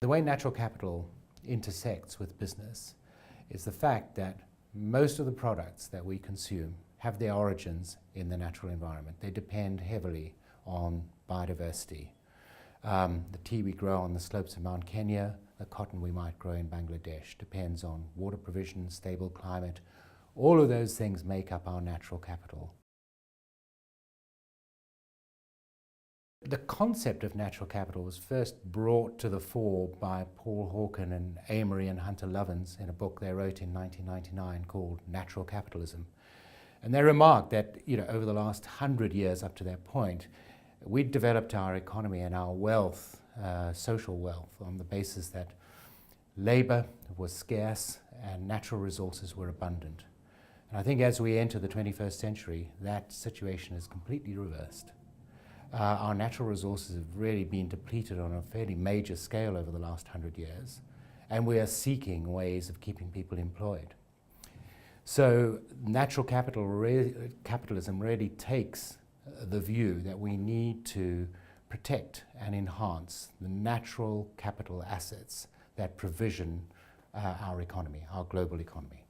The way natural capital intersects with business is the fact that most of the products that we consume have their origins in the natural environment. They depend heavily on biodiversity. The tea we grow on the slopes of Mount Kenya, the cotton we might grow in Bangladesh, depends on water provision, stable climate. All of those things make up our natural capital. The concept of natural capital was first brought to the fore by Paul Hawken and Amory and Hunter Lovins in a book they wrote in 1999 called Natural Capitalism. And they remarked that, over the last 100 years up to that point, we'd developed our economy and our wealth, social wealth, on the basis that labor was scarce and natural resources were abundant. And I think as we enter the 21st century, that situation is completely reversed. Our natural resources have really been depleted on a fairly major scale over the last 100 years, and we are seeking ways of keeping people employed. So natural capitalism really takes the view that we need to protect and enhance the natural capital assets that provision our economy, our global economy.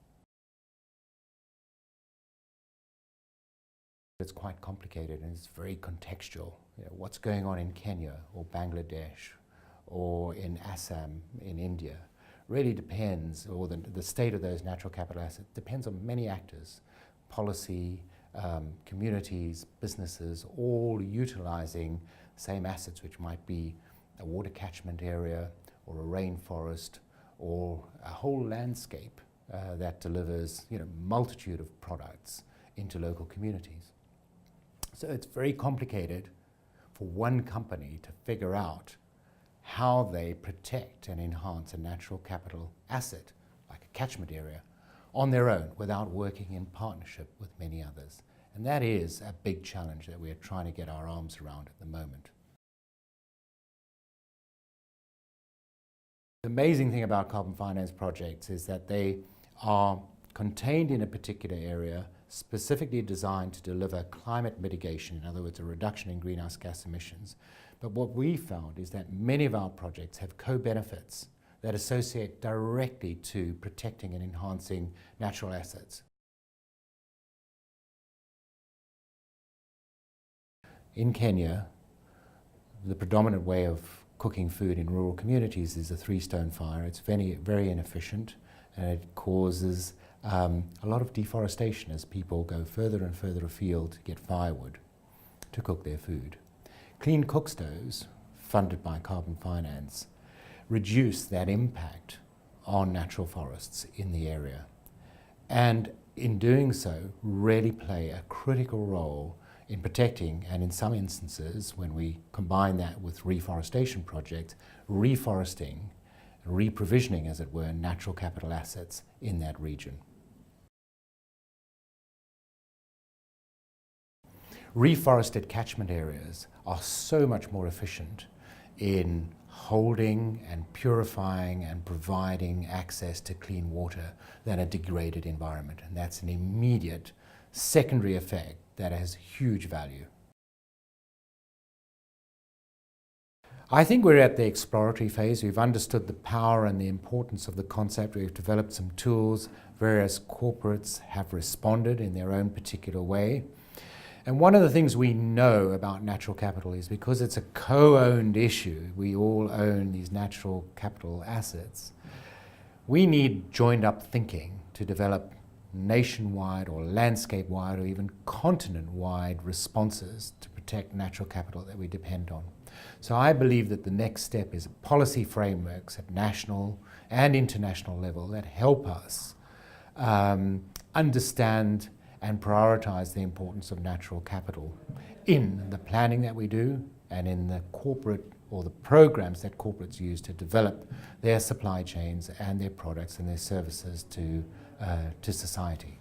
It's quite complicated and it's very contextual. What's going on in Kenya or Bangladesh or in Assam in India really depends, or the state of those natural capital assets depends on many actors, policy, communities, businesses, all utilizing the same assets, which might be a water catchment area or a rainforest or a whole landscape that delivers multitude of products into local communities. So it's very complicated for one company to figure out how they protect and enhance a natural capital asset, like a catchment area, on their own without working in partnership with many others. And that is a big challenge that we're trying to get our arms around at the moment. The amazing thing about carbon finance projects is that they are contained in a particular area, specifically designed to deliver climate mitigation, in other words, a reduction in greenhouse gas emissions. But what we found is that many of our projects have co-benefits that associate directly to protecting and enhancing natural assets. In Kenya, the predominant way of cooking food in rural communities is a three-stone fire. It's very, very inefficient, and it causes a lot of deforestation as people go further and further afield to get firewood to cook their food. Clean cookstoves, funded by carbon finance, reduce that impact on natural forests in the area, and in doing so really play a critical role in protecting, and in some instances when we combine that with reforestation projects, reforesting, reprovisioning as it were, natural capital assets in that region. Reforested catchment areas are so much more efficient in holding and purifying and providing access to clean water than a degraded environment. And that's an immediate secondary effect that has huge value. I think we're at the exploratory phase. We've understood the power and the importance of the concept. We've developed some tools. Various corporates have responded in their own particular way. And one of the things we know about natural capital is because it's a co-owned issue, we all own these natural capital assets, we need joined-up thinking to develop nationwide or landscape-wide or even continent-wide responses to protect natural capital that we depend on. So I believe that the next step is policy frameworks at national and international level that help us understand and prioritize the importance of natural capital in the planning that we do and in the corporate or the programs that corporates use to develop their supply chains and their products and their services to society.